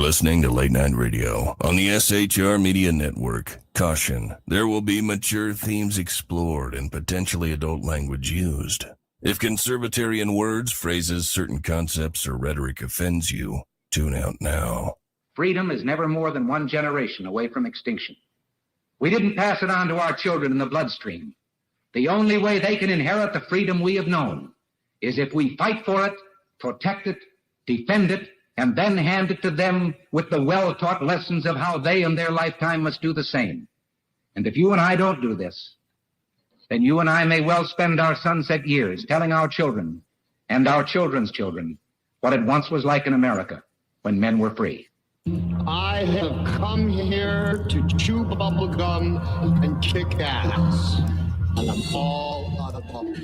listening to Late Night Radio on the SHR Media Network. Caution, there will be mature themes explored and potentially adult language used. If conservatarian words, phrases, certain concepts, or rhetoric offends you, tune out now. Freedom is never more than one generation away from extinction. We didn't pass it on to our children in the bloodstream. The only way they can inherit the freedom we have known is if we fight for it, protect it, defend it, and then hand it to them with the well-taught lessons of how they in their lifetime must do the same. And if you and I don't do this, then you and I may well spend our sunset years telling our children and our children's children what it once was like in America when men were free. I have come here to chew bubblegum and kick ass, and I'm all out of bubble.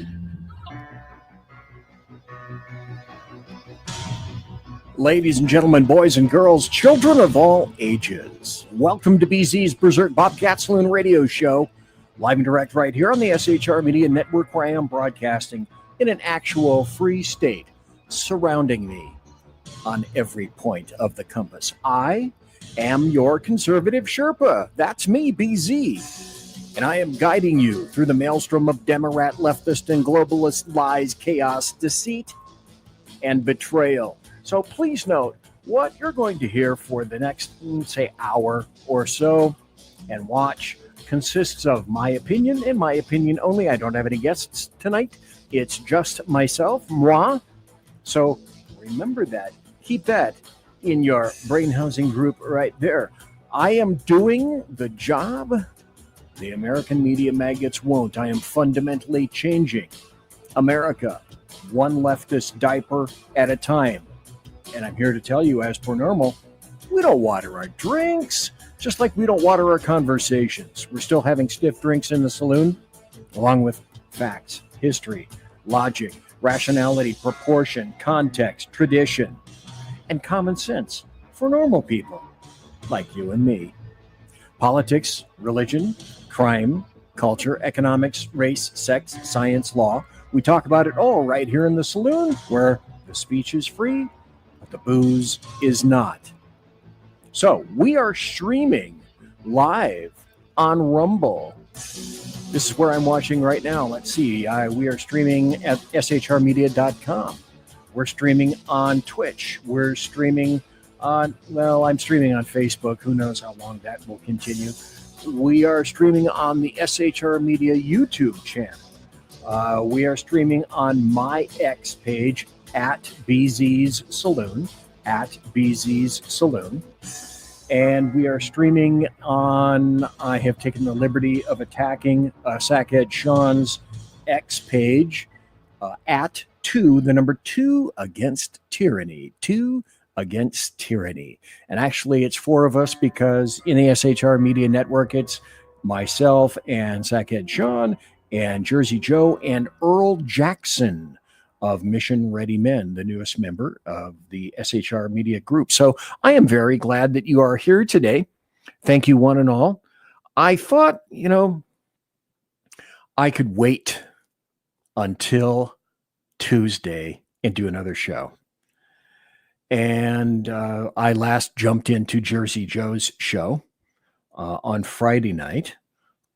Ladies and gentlemen, boys and girls, children of all ages, welcome to BZ's Berserk Bobcat Saloon radio show, live and direct right here on the SHR Media Network, where I am broadcasting in an actual free state surrounding me on every point of the compass. I am your conservative Sherpa. That's me, BZ. And I am guiding you through the maelstrom of Democrat, leftist, and globalist lies, chaos, deceit, and betrayal. So please note, what you're going to hear for the next, say, hour or so and watch consists of my opinion and my opinion only. I don't have any guests tonight. It's just myself, moi. So remember that. Keep that in your brain housing group right there. I am doing the job the American media maggots won't. I am fundamentally changing America, one leftist diaper at a time. And I'm here to tell you, as per normal, we don't water our drinks, just like we don't water our conversations. We're still having stiff drinks in the saloon, along with facts, history, logic, rationality, proportion, context, tradition, and common sense for normal people like you and me. Politics, religion, crime, culture, economics, race, sex, science, law. We talk about it all right here in the saloon, where the speech is free, the booze is not. So we are streaming live on Rumble. This is where I'm watching right now. Let's see. We are streaming at shrmedia.com. We're streaming on Twitch. We're streaming on, I'm streaming on Facebook. Who knows how long that will continue. We are streaming on the SHR Media YouTube channel. We are streaming on my X page, at BZ's Saloon, and we are streaming on, I have taken the liberty of attacking Sackhead Sean's X page, at 2 against tyranny, 2 against tyranny. And actually it's 4 of us, because in the SHR Media Network, it's myself and Sackhead Sean and Jersey Joe and Earl Jackson of Mission Ready Men, the newest member of the SHR Media Group. So I am very glad that you are here today. Thank you, one and all. I thought, I could wait until Tuesday and do another show. And I last jumped into Jersey Joe's show on Friday night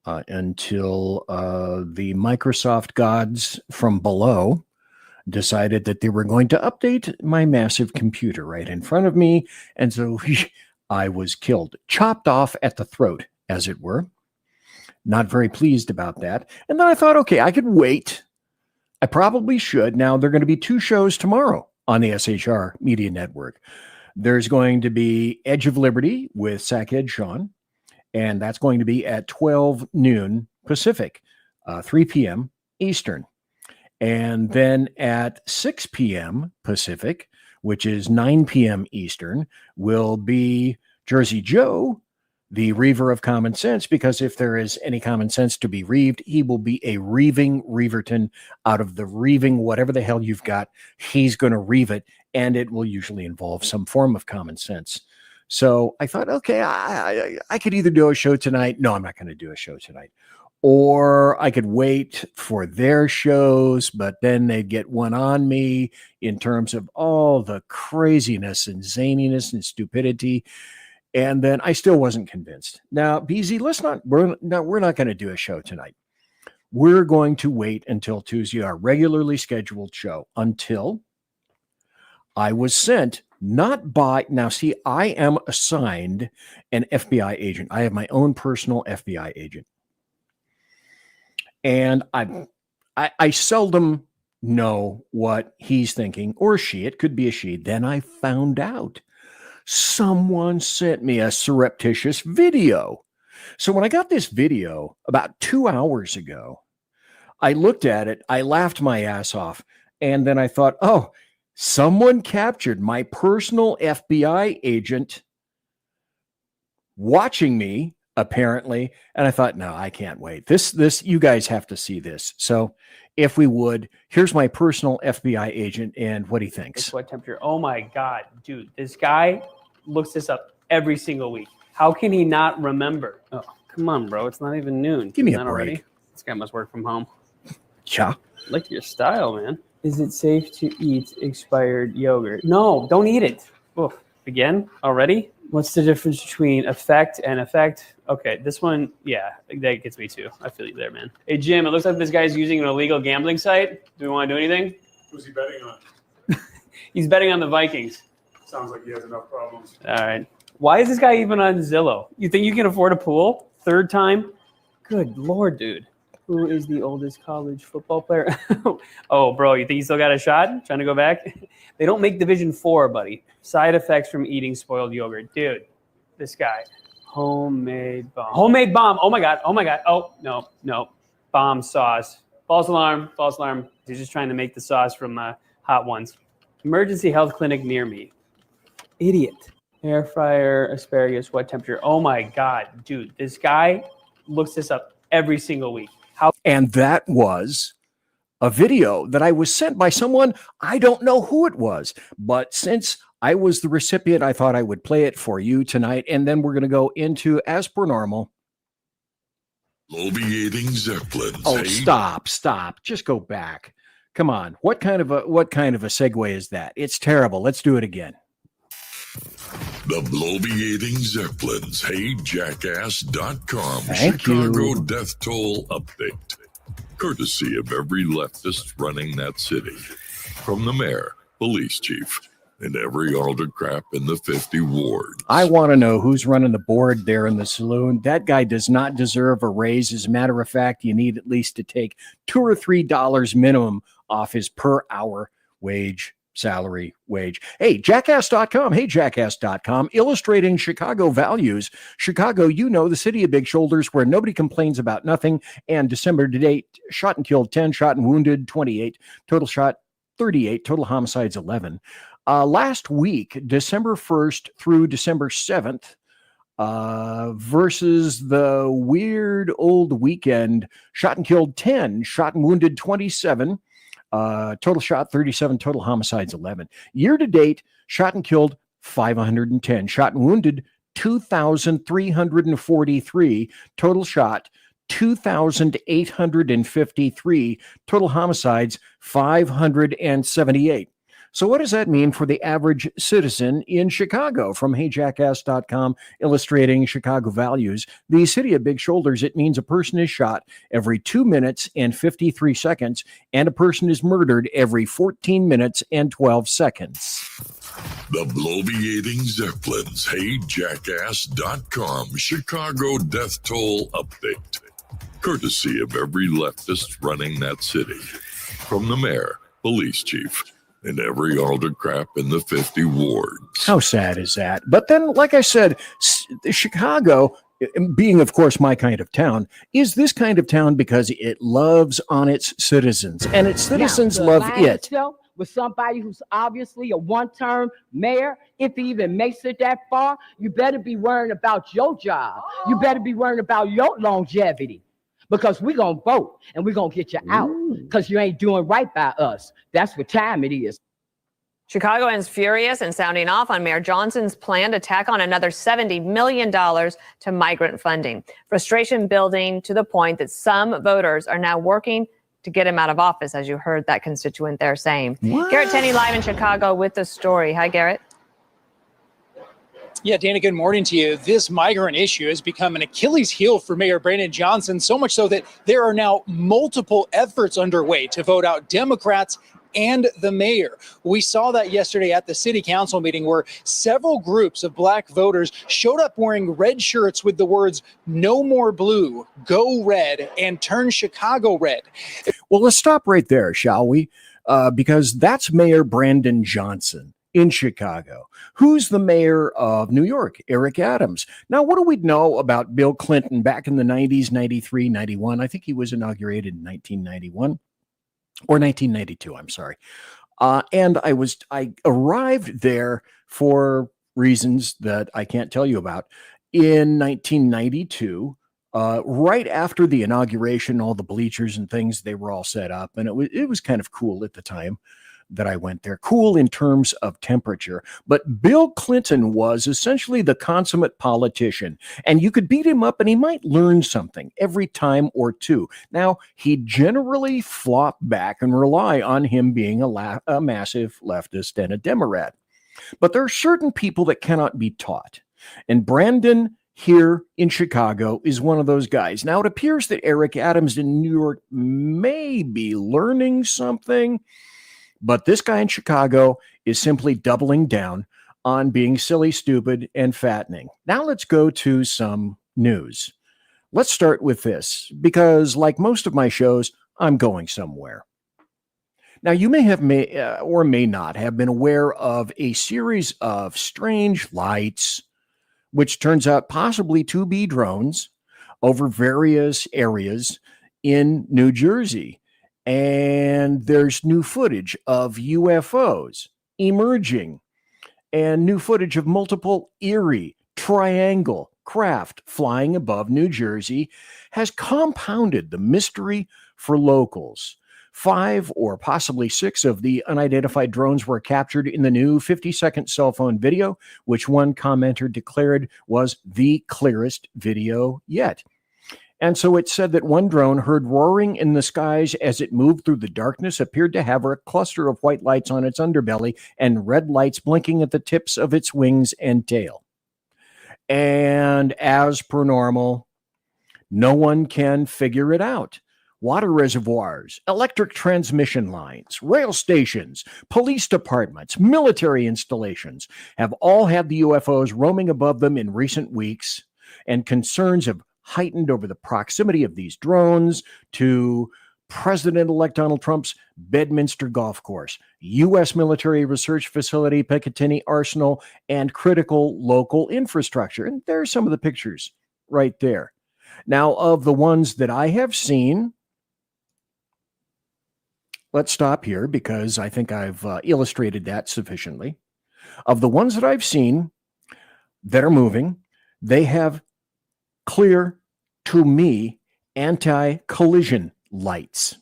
until the Microsoft gods from below decided that they were going to update my massive computer right in front of me. And so I was killed, chopped off at the throat, as it were. Not very pleased about that. And then I thought, okay, I could wait. I probably should. Now, there are going to be 2 shows tomorrow on the SHR Media Network. There's going to be Edge of Liberty with Sackhead Sean, and that's going to be at 12 noon Pacific, 3 p.m. Eastern. And then at 6 p.m. Pacific, which is 9 p.m. Eastern, will be Jersey Joe, the reaver of common sense, because if there is any common sense to be reaved, he will be a reaving reaverton out of the reaving, whatever the hell you've got, he's going to reave it, and it will usually involve some form of common sense. So I thought, okay, I could either do a show tonight. No, I'm not going to do a show tonight. or I could wait for their shows, but then they'd get one on me in terms of all the craziness and zaniness and stupidity. And then I still wasn't convinced. Now, BZ, we're not going to do a show tonight. We're going to wait until Tuesday, our regularly scheduled show, until I was sent now see, I am assigned an FBI agent. I have my own personal FBI agent. And I seldom know what he's thinking, or she, it could be a she. Then I found out someone sent me a surreptitious video. So when I got this video about 2 hours ago, I looked at it, I laughed my ass off, and then I thought, oh, someone captured my personal FBI agent watching me, apparently. And I thought, no, I can't wait. This, you guys have to see this. So if we would, here's my personal FBI agent and what he thinks. What temperature? Oh my God, dude, this guy looks this up every single week. How can he not remember? Oh, come on, bro. It's not even noon. Give me a break. Already? This guy must work from home. Yeah. I like your style, man. Is it safe to eat expired yogurt? No, don't eat it. Oof. Again? Already? What's the difference between effect and effect? Okay, this one, yeah, that gets me too. I feel you there, man. Hey, Jim, it looks like this guy's using an illegal gambling site. Do we want to do anything? Who's he betting on? He's betting on the Vikings. Sounds like he has enough problems. All right. Why is this guy even on Zillow? You think you can afford a pool? Third time? Good Lord, dude. Who is the oldest college football player? Oh, bro, you think you still got a shot? Trying to go back? They don't make Division 4, buddy. Side effects from eating spoiled yogurt. Dude, this guy. Homemade bomb. Homemade bomb. Oh, my God. Oh, my God. Oh, no. Bomb sauce. False alarm. False alarm. He's just trying to make the sauce from Hot Ones. Emergency health clinic near me. Idiot. Air fryer, asparagus, what temperature? Oh, my God. Dude, this guy looks this up every single week. And that was a video that I was sent by someone. I don't know who it was, but since I was the recipient, I thought I would play it for you tonight. And then we're going to go into, as per normal. Bloviating Zeppelins. Oh, stop. Just go back. Come on. What kind of a segue is that? It's terrible. Let's do it again. The Bloviating Zeppelins, HeyJackass.com, Thank Chicago you. death toll update. Courtesy of every leftist running that city. From the mayor, police chief, and every autocrat in the 50 wards. I want to know who's running the board there in the saloon. That guy does not deserve a raise. As a matter of fact, you need at least to take $2 or $3 minimum off his per hour salary wage. Hey, jackass.com. Hey, jackass.com. Illustrating Chicago values. Chicago, the city of big shoulders where nobody complains about nothing. And December to date, shot and killed 10, shot and wounded 28, total shot 38, total homicides 11. Last week, December 1st through December 7th, versus the weird old weekend, shot and killed 10, shot and wounded 27, total shot 37, total homicides 11. Year to date, shot and killed 510, shot and wounded 2,343, total shot 2,853, total homicides 578. So what does that mean for the average citizen in Chicago? From HeyJackass.com, illustrating Chicago values. The city of big shoulders, it means a person is shot every 2 minutes and 53 seconds, and a person is murdered every 14 minutes and 12 seconds. The Bloviating Zeppelins, HeyJackass.com, Chicago death toll update. Courtesy of every leftist running that city. From the mayor, police chief, and every autocrat in the 50 wards. How sad is that? But then, like I said, Chicago, being, of course, my kind of town, is this kind of town because it loves on its citizens, and its citizens love it. With somebody who's obviously a one-term mayor, if he even makes it that far, you better be worrying about your job. You better be worrying about your longevity. Because we're going to vote and we're going to get you out because you ain't doing right by us. That's what time it is. Chicagoans furious and sounding off on Mayor Johnson's plan to tack on another $70 million to migrant funding. Frustration building to the point that some voters are now working to get him out of office, as you heard that constituent there saying. What? Garrett Tenney live in Chicago with the story. Hi, Garrett. Yeah, Dana, good morning to you. This migrant issue has become an Achilles heel for Mayor Brandon Johnson, so much so that there are now multiple efforts underway to vote out Democrats and the mayor. We saw that yesterday at the city council meeting where several groups of black voters showed up wearing red shirts with the words "No more blue, go red, and turn Chicago red." Well, let's stop right there, shall we? Because that's Mayor Brandon Johnson in Chicago. Who's the mayor of New York? Eric Adams. Now, what do we know about Bill Clinton back in the 90s, 93, 91? I think he was inaugurated in 1991. Or 1992, I'm sorry. And I arrived there for reasons that I can't tell you about in 1992, right after the inauguration. All the bleachers and things, they were all set up, and it was kind of cool at the time that I went there. Cool in terms of temperature. But Bill Clinton was essentially the consummate politician, and you could beat him up and he might learn something every time or two. Now, he generally flop back and rely on him being a massive leftist and a Democrat. But there are certain people that cannot be taught. And Brandon here in Chicago is one of those guys. Now, it appears that Eric Adams in New York may be learning something, but this guy in Chicago is simply doubling down on being silly, stupid, and fattening. Now let's go to some news. Let's start with this, because like most of my shows, I'm going somewhere. Now, you may not have been aware of a series of strange lights, which turns out possibly to be drones over various areas in New Jersey. And there's new footage of UFOs emerging and new footage of multiple eerie triangle craft flying above New Jersey has compounded the mystery for locals. 5 or possibly 6 of the unidentified drones were captured in the new 50-second cell phone video, which one commenter declared was the clearest video yet. And so it said that one drone heard roaring in the skies as it moved through the darkness, appeared to have a cluster of white lights on its underbelly and red lights blinking at the tips of its wings and tail. And as per normal, no one can figure it out. Water reservoirs, electric transmission lines, rail stations, police departments, military installations have all had the UFOs roaming above them in recent weeks, and concerns have heightened over the proximity of these drones to President-elect Donald Trump's Bedminster Golf Course, U.S. military research facility, Picatinny Arsenal, and critical local infrastructure. And there's some of the pictures right there. Now, of the ones that I have seen, let's stop here because I think I've illustrated that sufficiently. Of the ones that I've seen that are moving, they have clear, to me, anti-collision lights.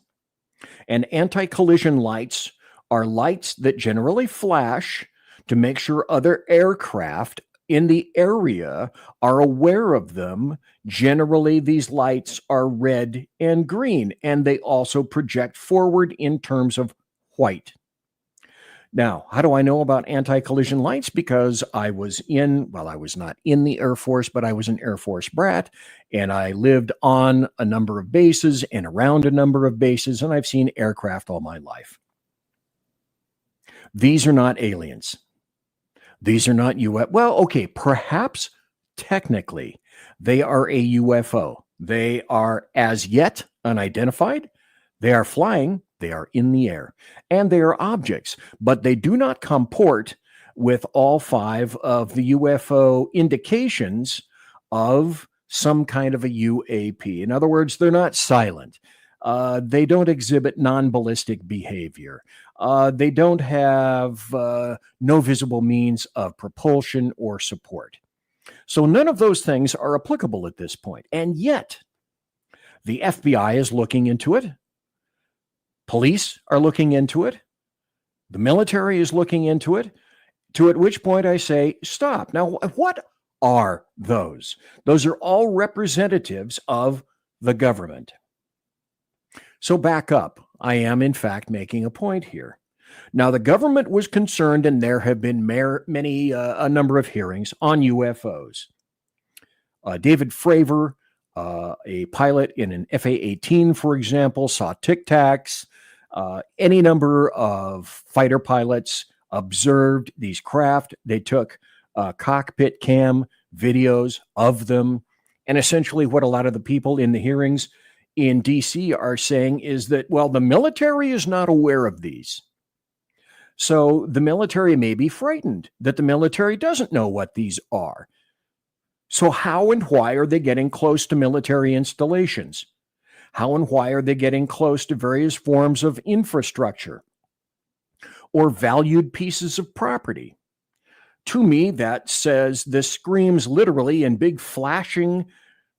And anti-collision lights are lights that generally flash to make sure other aircraft in the area are aware of them. Generally, these lights are red and green, and they also project forward in terms of white. Now, how do I know about anti-collision lights? Because I was not in the Air Force, but I was an Air Force brat, and I lived on a number of bases and around a number of bases, and I've seen aircraft all my life. These are not aliens. These are not UFO. Well, okay, perhaps technically they are a UFO. They are as yet unidentified. They are flying. They are in the air, and they are objects, but they do not comport with all 5 of the UFO indications of some kind of a UAP. In other words, they're not silent. They don't exhibit non-ballistic behavior. They don't have no visible means of propulsion or support. So none of those things are applicable at this point. And yet, the FBI is looking into it. Police are looking into it. The military is looking into it, to at which point I say, stop. Now, what are those? Those are all representatives of the government. So back up. I am, in fact, making a point here. Now, the government was concerned, and there have been a number of hearings on UFOs. David Fravor, a pilot in an FA-18, for example, saw Tic Tacs. Any number of fighter pilots observed these craft. They took cockpit cam videos of them. And essentially what a lot of the people in the hearings in DC are saying is that, well, the military is not aware of these. So the military may be frightened that the military doesn't know what these are. So how and why are they getting close to military installations? How and why are they getting close to various forms of infrastructure or valued pieces of property? To me, that says this screams literally in big flashing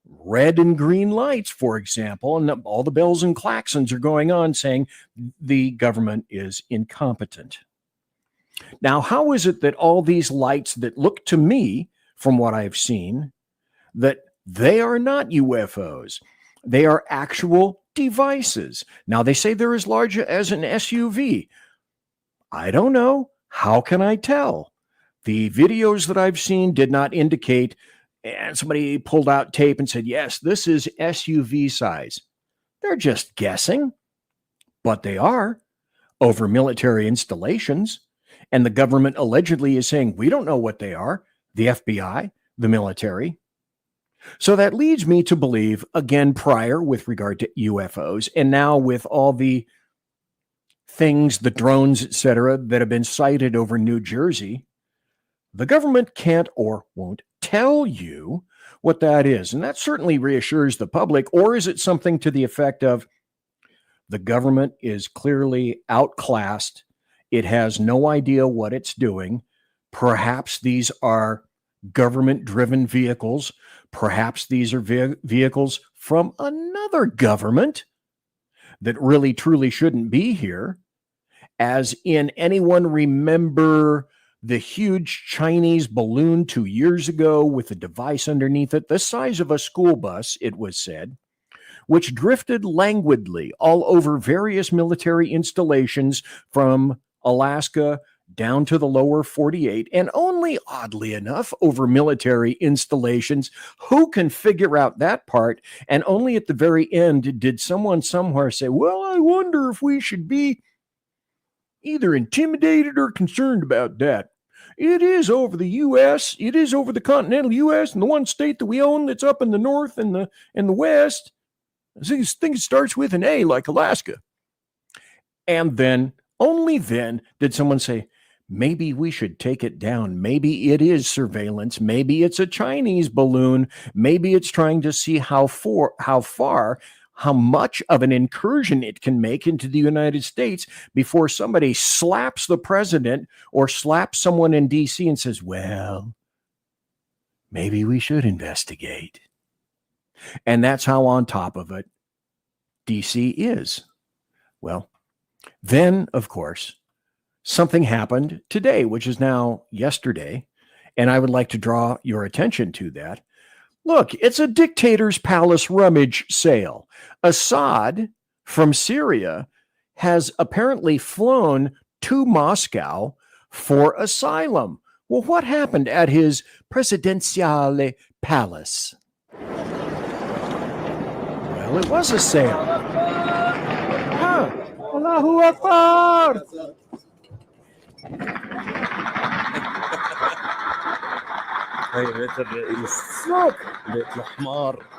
red and green lights, for example, and all the bells and klaxons are going on saying the government is incompetent. Now, how is it that all these lights that look to me, from what I've seen, that they are not UFOs? They are actual devices. Now, they say they're as large as an SUV. I don't know. How can I tell? The videos that I've seen did not indicate, and somebody pulled out tape and said, yes, this is SUV size. They're just guessing, but they are over military installations. And the government allegedly is saying, we don't know what they are. The FBI, the military. So that leads me to believe, again, prior with regard to UFOs, and now with all the things, the drones, etc., that have been sighted over New Jersey, the government can't or won't tell you what that is. And that certainly reassures the public. Or is it something to the effect of the government is clearly outclassed? It has no idea what it's doing. Perhaps these are government-driven vehicles. Perhaps these are vehicles from another government that really truly shouldn't be here. As in, anyone remember the huge Chinese balloon 2 years ago with a device underneath it, the size of a school bus, it was said, which drifted languidly all over various military installations from Alaska down to the lower 48, and only, oddly enough, over military installations. Who can figure out that part? And only at the very end did someone somewhere say, well, I wonder if we should be either intimidated or concerned about that. It is over the U.S., it is over the continental U.S., and the one state that we own that's up in the north and the west. I think it starts with an A, like Alaska. And then, only then, did someone say, maybe we should take it down. Maybe it is surveillance. Maybe it's a Chinese balloon. Maybe it's trying to see how much of an incursion it can make into the United States before somebody slaps the president or slaps someone in D.C. and says, well, maybe we should investigate. And that's how on top of it D.C. is. Well, then, of course, something happened today, which is now yesterday, and I would like to draw your attention to that. Look, it's a dictator's palace rummage sale. Assad from Syria has apparently flown to Moscow for asylum. Well, what happened at his presidential palace? Well, it was a sale. Huh. Allahu Akbar! Look,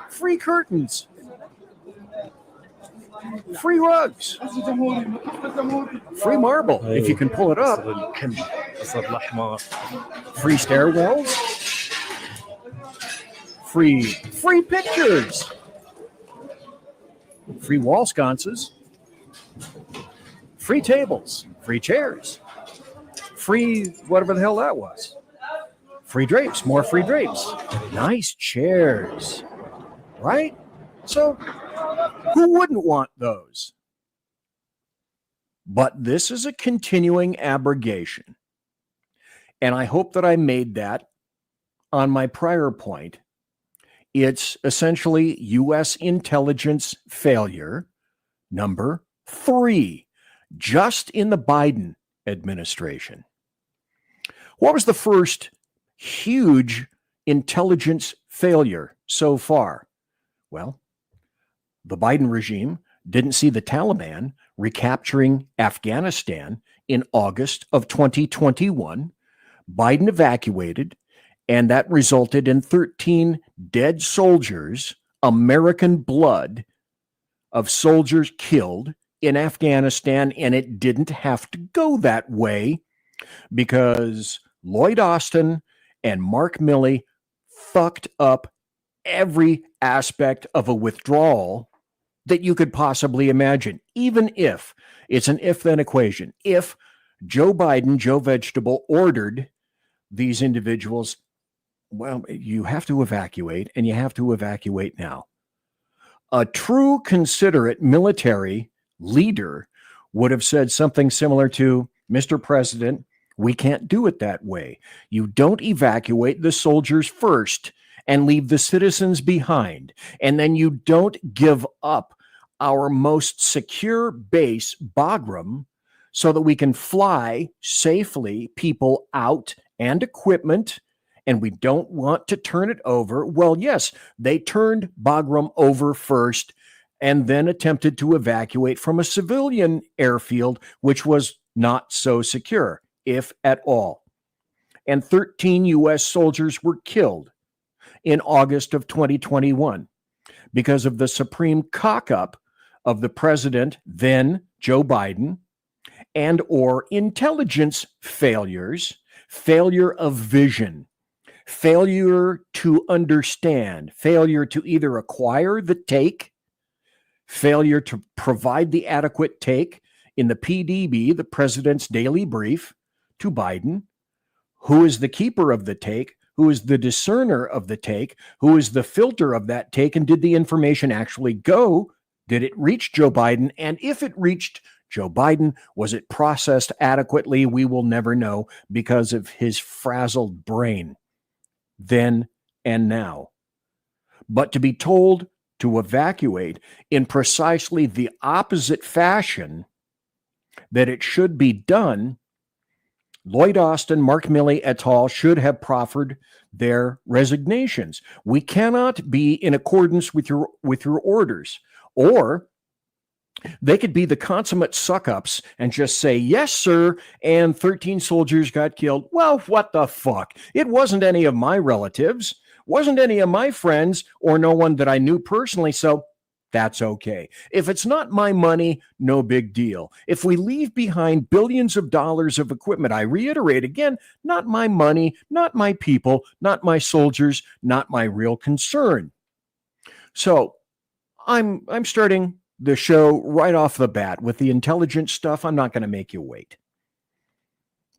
free curtains, free rugs, free marble, if you can pull it up, free stairwells, free pictures, free wall sconces, free tables, free chairs, free whatever the hell that was. Free drapes, more free drapes. Nice chairs, right? So who wouldn't want those? But this is a continuing abrogation. And I hope that I made that on my prior point. It's essentially U.S. intelligence failure number 3, just in the Biden administration. What was the first huge intelligence failure so far? Well, the Biden regime didn't see the Taliban recapturing Afghanistan in August of 2021. Biden evacuated, and that resulted in 13 dead soldiers, American blood of soldiers killed in Afghanistan. And it didn't have to go that way because Lloyd Austin and Mark Milley fucked up every aspect of a withdrawal that you could possibly imagine, even if it's an if-then equation. If Joe Biden, Joe Vegetable, ordered these individuals, well, you have to evacuate, and you have to evacuate now. A true considerate military leader would have said something similar to, Mr. President, we can't do it that way. You don't evacuate the soldiers first and leave the citizens behind. And then you don't give up our most secure base, Bagram, so that we can fly safely people out and equipment, and we don't want to turn it over. Well, yes, they turned Bagram over first and then attempted to evacuate from a civilian airfield, which was not so secure, if at all. And 13 U.S. soldiers were killed in August of 2021 because of the supreme cock-up of the president, then Joe Biden, and or intelligence failures, failure of vision, failure to understand, failure to either acquire the take, failure to provide the adequate take in the PDB, the president's daily brief, to Biden, who is the keeper of the take, who is the discerner of the take, who is the filter of that take, and did the information actually go? Did it reach Joe Biden? And if it reached Joe Biden, was it processed adequately? We will never know because of his frazzled brain then and now. But to be told to evacuate in precisely the opposite fashion that it should be done, Lloyd Austin, Mark Milley et al. Should have proffered their resignations. We cannot be in accordance with your orders. Or they could be the consummate suck-ups and just say, yes, sir, and 13 soldiers got killed. Well, what the fuck? It wasn't any of my relatives, wasn't any of my friends, or no one that I knew personally, so that's okay. If it's not my money, no big deal. If we leave behind billions of dollars of equipment, I reiterate again, not my money, not my people, not my soldiers, not my real concern. So I'm starting the show right off the bat with the intelligence stuff. I'm not going to make you wait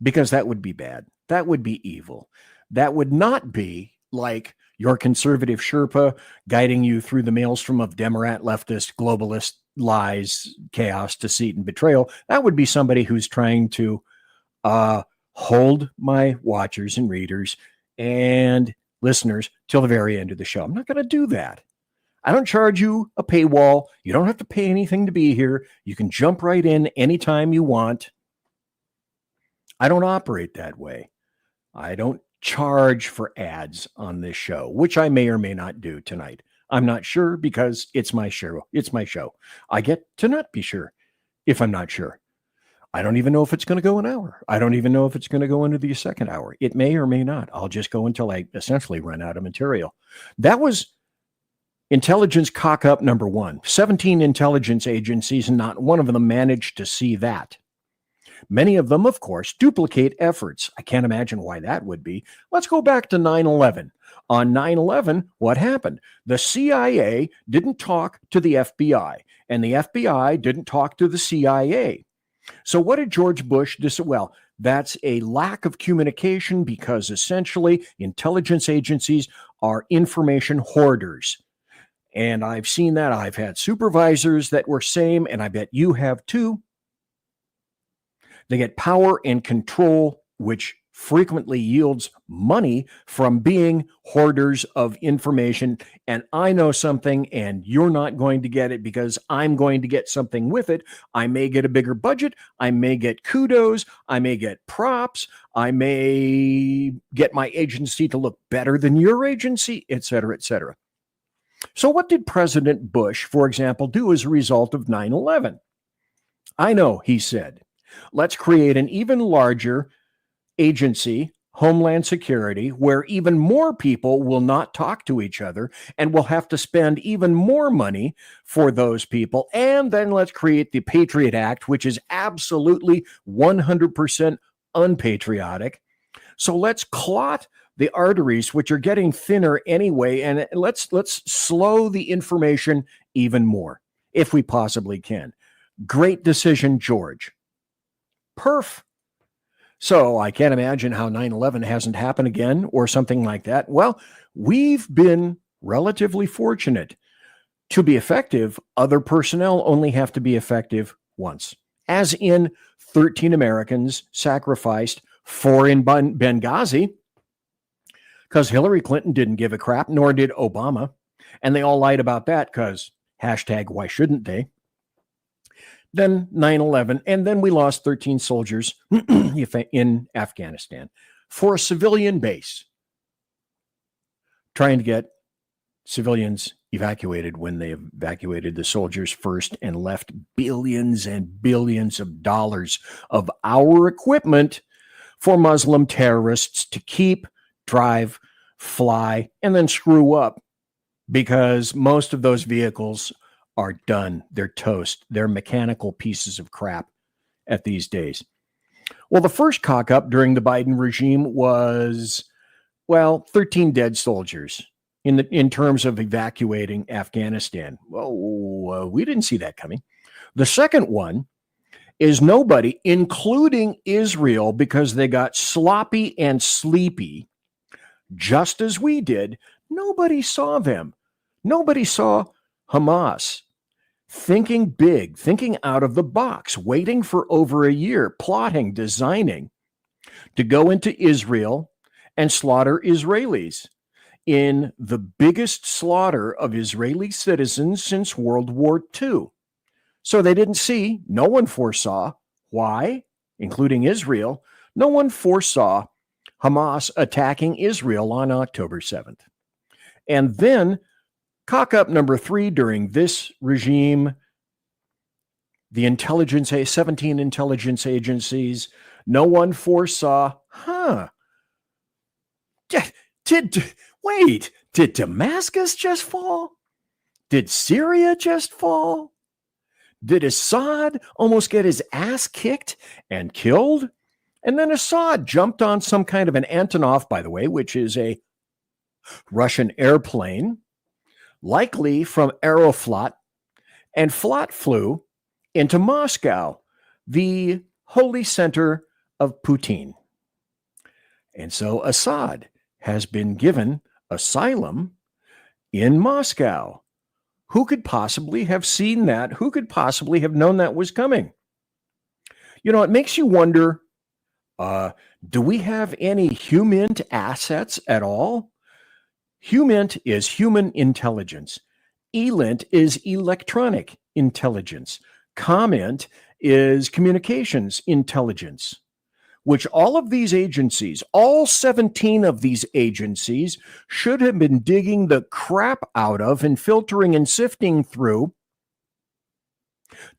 because that would be bad. That would be evil. That would not be like your conservative Sherpa guiding you through the maelstrom of Democrat, leftist, globalist lies, chaos, deceit, and betrayal. That would be somebody who's trying to hold my watchers and readers and listeners till the very end of the show. I'm not going to do that. I don't charge you a paywall. You don't have to pay anything to be here. You can jump right in anytime you want. I don't operate that way. I don't charge for ads on this show, which I may or may not do tonight. I'm not sure because it's my show. It's my show. I get to not be sure if I'm not sure. I don't even know if it's going to go an hour. I don't even know if it's going to go into the second hour. It may or may not. I'll just go until I essentially run out of material. That was intelligence cock-up number 1. 17 intelligence agencies, and not one of them managed to see that. Many of them, of course, duplicate efforts. I can't imagine why that would be. Let's go back to 9/11. On 9/11, what happened? The CIA didn't talk to the FBI, and the FBI didn't talk to the CIA. So what did George Bush do? Well, that's a lack of communication because essentially intelligence agencies are information hoarders. And I've seen that. I've had supervisors that were same, and I bet you have too. They get power and control, which frequently yields money from being hoarders of information. And I know something and you're not going to get it because I'm going to get something with it. I may get a bigger budget. I may get kudos. I may get props. I may get my agency to look better than your agency, et cetera, et cetera. So what did President Bush, for example, do as a result of 9/11? I know, he said, let's create an even larger agency, Homeland Security, where even more people will not talk to each other and will have to spend even more money for those people. And then let's create the Patriot Act, which is absolutely 100% unpatriotic. So let's clot the arteries, which are getting thinner anyway, and let's slow the information even more, if we possibly can. Great decision, George. Perf. So I can't imagine how 9/11 hasn't happened again or something like that. Well, we've been relatively fortunate. To be effective, other personnel only have to be effective once, as in 13 Americans sacrificed, 4 in Benghazi, because Hillary Clinton didn't give a crap, nor did Obama. And they all lied about that because hashtag why shouldn't they? Then 9/11, and then we lost 13 soldiers in Afghanistan for a civilian base, trying to get civilians evacuated when they evacuated the soldiers first and left billions and billions of dollars of our equipment for Muslim terrorists to keep, drive, fly, and then screw up, because most of those vehicles are done. They're toast. They're mechanical pieces of crap at these days. Well, the first cock up during the Biden regime was, 13 dead soldiers in terms of evacuating Afghanistan. Well, we didn't see that coming. The second one is nobody, including Israel, because they got sloppy and sleepy, just as we did. Nobody saw them. Nobody saw Hamas thinking big, thinking out of the box, waiting for over a year, plotting, designing to go into Israel and slaughter Israelis in the biggest slaughter of Israeli citizens since World War II. So they didn't see, no one foresaw. Why? Including Israel. No one foresaw Hamas attacking Israel on October 7th. And then cock up number 3 during this regime, the 17 intelligence agencies. No one foresaw, did Damascus just fall? Did Syria just fall? Did Assad almost get his ass kicked and killed? And then Assad jumped on some kind of an Antonov, by the way, which is a Russian airplane, likely from Aeroflot, and flew into Moscow, the holy center of Putin. And so Assad has been given asylum in Moscow. Who could possibly have seen that? Who could possibly have known that was coming? You know, it makes you wonder, do we have any HUMINT assets at all? HUMINT is human intelligence. ELINT is electronic intelligence. COMINT is communications intelligence, which all of these agencies, all 17 of these agencies, should have been digging the crap out of and filtering and sifting through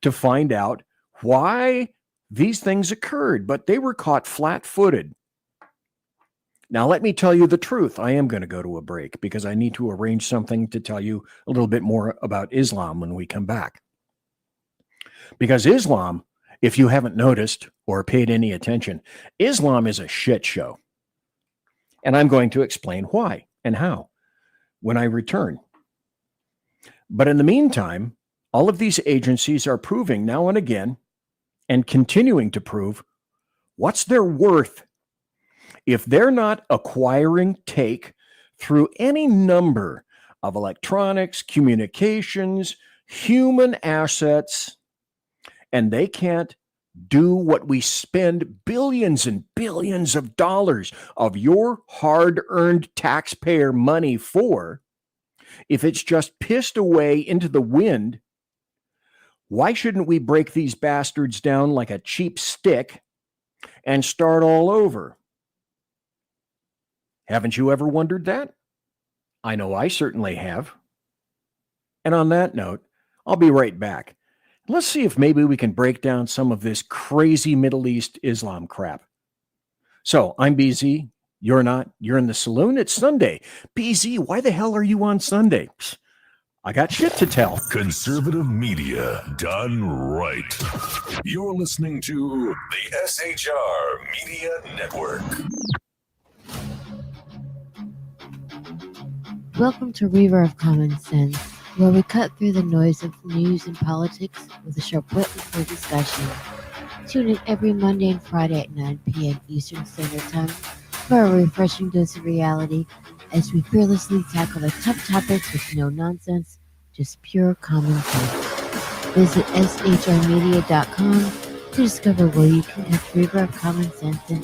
to find out why these things occurred, but they were caught flat-footed. Now, let me tell you the truth. I am going to go to a break because I need to arrange something to tell you a little bit more about Islam when we come back. Because Islam, if you haven't noticed or paid any attention, Islam is a shit show. And I'm going to explain why and how when I return. But in the meantime, all of these agencies are proving now and again and continuing to prove what's their worth. If they're not acquiring take through any number of electronics, communications, human assets, and they can't do what we spend billions and billions of dollars of your hard-earned taxpayer money for, if it's just pissed away into the wind, why shouldn't we break these bastards down like a cheap stick and start all over? Haven't you ever wondered that? I know I certainly have. And on that note, I'll be right back. Let's see if maybe we can break down some of this crazy Middle East Islam crap. So, I'm BZ. You're not. You're in the saloon. It's Sunday. BZ, why the hell are you on Sunday? Psst, I got shit to tell. Conservative media done right. You're listening to the SHR Media Network. Welcome to River of Common Sense, where we cut through the noise of news and politics with a sharp wit and full discussion. Tune in every Monday and Friday at 9 p.m. Eastern Standard Time for a refreshing dose of reality as we fearlessly tackle the tough topics with no nonsense, just pure common sense. Visit shrmedia.com to discover where you can catch River of Common Sense in